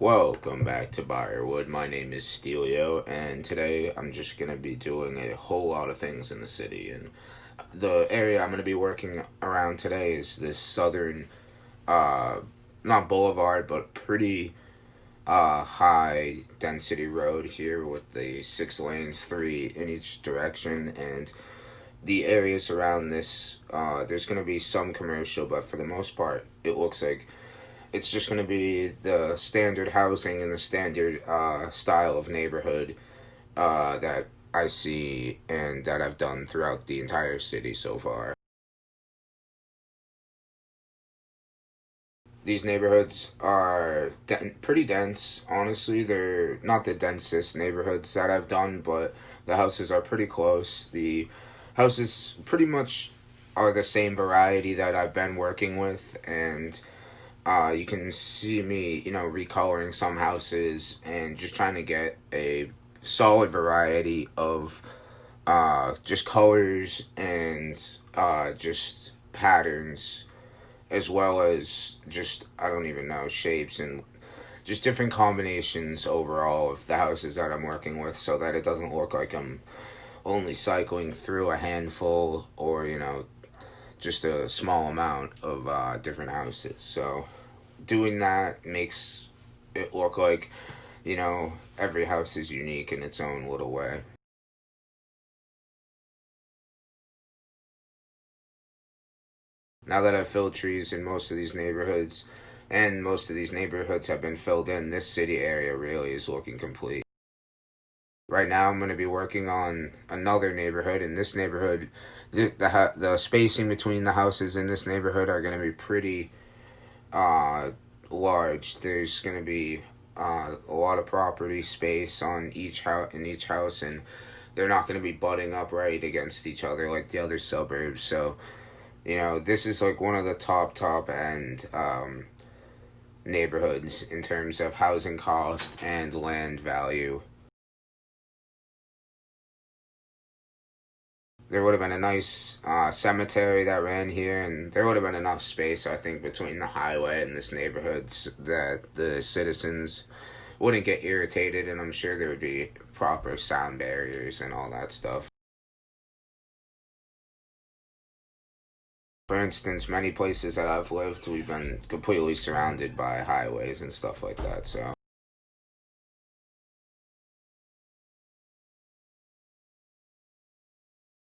Welcome back to Byerwood. My name is Stelio, and today I'm just going to be doing a whole lot of things in the city. And the area I'm going to be working around today is this southern, uh, not boulevard, but pretty high density road here with the 6 lanes, three in each direction. And the areas around this, there's going to be some commercial, but for the most part, it looks like it's just going to be the standard housing and the standard style of neighborhood that I see and that I've done throughout the entire city so far. These neighborhoods are pretty dense, honestly. They're not the densest neighborhoods that I've done, but the houses are pretty close. The houses pretty much are the same variety that I've been working with, and you can see me, recoloring some houses and just trying to get a solid variety of just colors and just patterns, as well as just, I don't even know, shapes and just different combinations overall of the houses that I'm working with so that it doesn't look like I'm only cycling through a handful or, just a small amount of different houses. So doing that makes it look like, every house is unique in its own little way. Now that I've filled trees in most of these neighborhoods, and most of these neighborhoods have been filled in, this city area really is looking complete. Right now, I'm going to be working on another neighborhood. In this neighborhood, the spacing between the houses in this neighborhood are going to be pretty uh, large. There's going to be a lot of property space on each house in each house, and they're not going to be butting up right against each other like the other suburbs. So, this is like one of the top end neighborhoods in terms of housing cost and land value. There would have been a nice cemetery that ran here, and there would have been enough space, I think, between the highway and this neighborhood that the citizens wouldn't get irritated, and I'm sure there would be proper sound barriers and all that stuff. For instance, many places that I've lived, we've been completely surrounded by highways and stuff like that, so.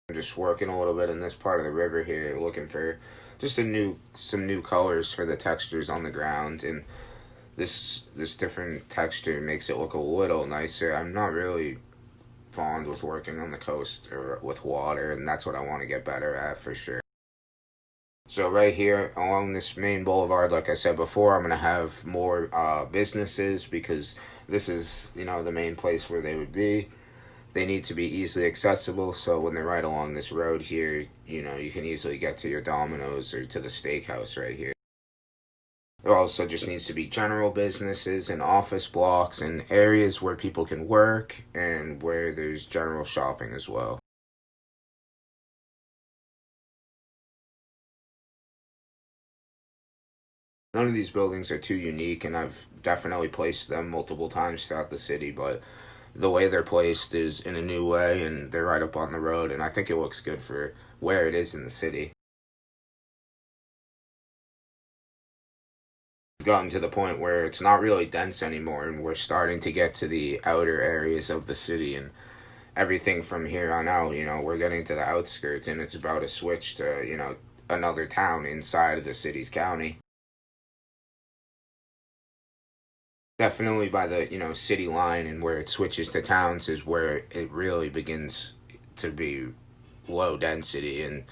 I'm just working a little bit in this part of the river here, looking for just some new colors for the textures on the ground, and this different texture makes it look a little nicer. I'm not really fond with working on the coast or with water, and that's what I want to get better at for sure. So right here along this main boulevard, like I said before, I'm gonna have more businesses because this is the main place where they would be. They need to be easily accessible, so when they're right along this road here, you can easily get to your Domino's or to the steakhouse right here. There also just needs to be general businesses and office blocks and areas where people can work and where there's general shopping as well. None of these buildings are too unique, and I've definitely placed them multiple times throughout the city, but the way they're placed is in a new way, and they're right up on the road, and I think it looks good for where it is in the city. We've gotten to the point where it's not really dense anymore, and we're starting to get to the outer areas of the city, and everything from here on out, we're getting to the outskirts, and it's about to switch to, another town inside of the city's county. Definitely by the city line and where it switches to towns is where it really begins to be low density, and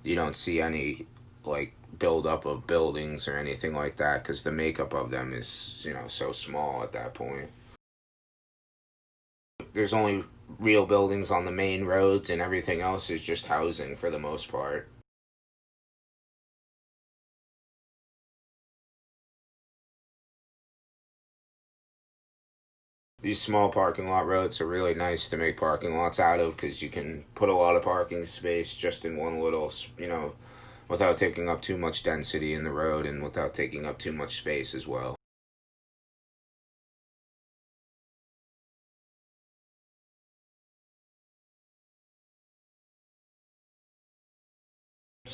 you don't see any like buildup of buildings or anything like that because the makeup of them is so small at that point. There's only real buildings on the main roads, and everything else is just housing for the most part. These small parking lot roads are really nice to make parking lots out of because you can put a lot of parking space just in one little, without taking up too much density in the road and without taking up too much space as well.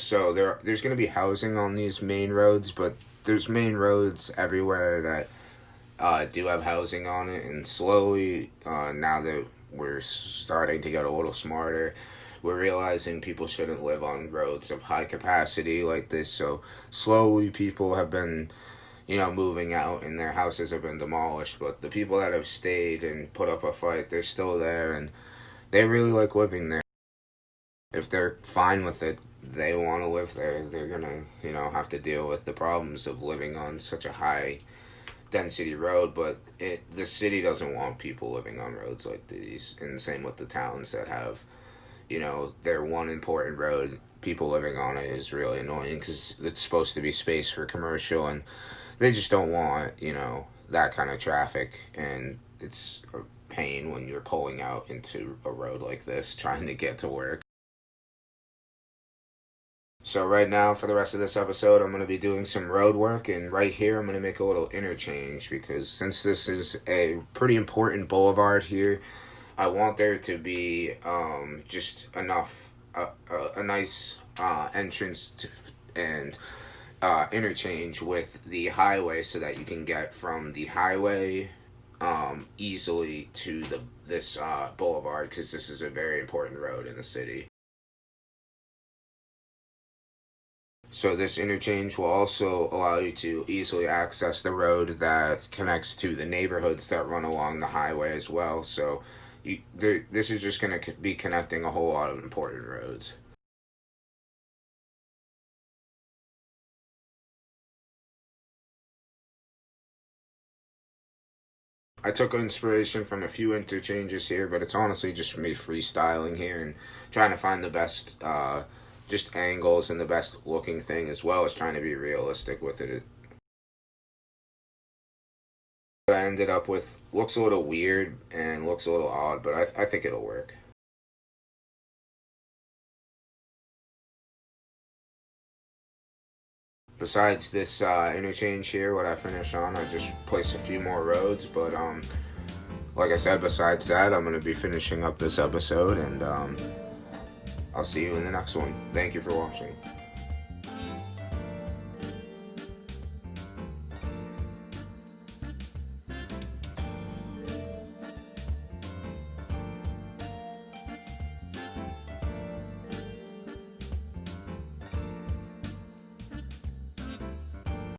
So there's going to be housing on these main roads, but there's main roads everywhere that do have housing on it, and slowly, now that we're starting to get a little smarter, we're realizing people shouldn't live on roads of high capacity like this. So slowly, people have been, moving out, and their houses have been demolished. But the people that have stayed and put up a fight, they're still there, and they really like living there. If they're fine with it, they want to live there. They're gonna, have to deal with the problems of living on such a high density road, but the city doesn't want people living on roads like these, and same with the towns that have, their one important road. People living on it is really annoying because it's supposed to be space for commercial, and they just don't want, that kind of traffic, and it's a pain when you're pulling out into a road like this trying to get to work. So right now, for the rest of this episode, I'm going to be doing some road work, and right here I'm going to make a little interchange, because since this is a pretty important boulevard here, I want there to be just enough, a nice entrance and interchange with the highway, so that you can get from the highway easily to this boulevard, because this is a very important road in the city. So this interchange will also allow you to easily access the road that connects to the neighborhoods that run along the highway as well. So this is just going to be connecting a whole lot of important roads. I took inspiration from a few interchanges here, but it's honestly just me freestyling here and trying to find the best just angles and the best looking thing, as well as trying to be realistic with it. What I ended up with looks a little weird and looks a little odd, but I think it'll work. Besides this interchange here, what I finish on, I just place a few more roads, but like I said, besides that, I'm going to be finishing up this episode, and I'll see you in the next one. Thank you for watching.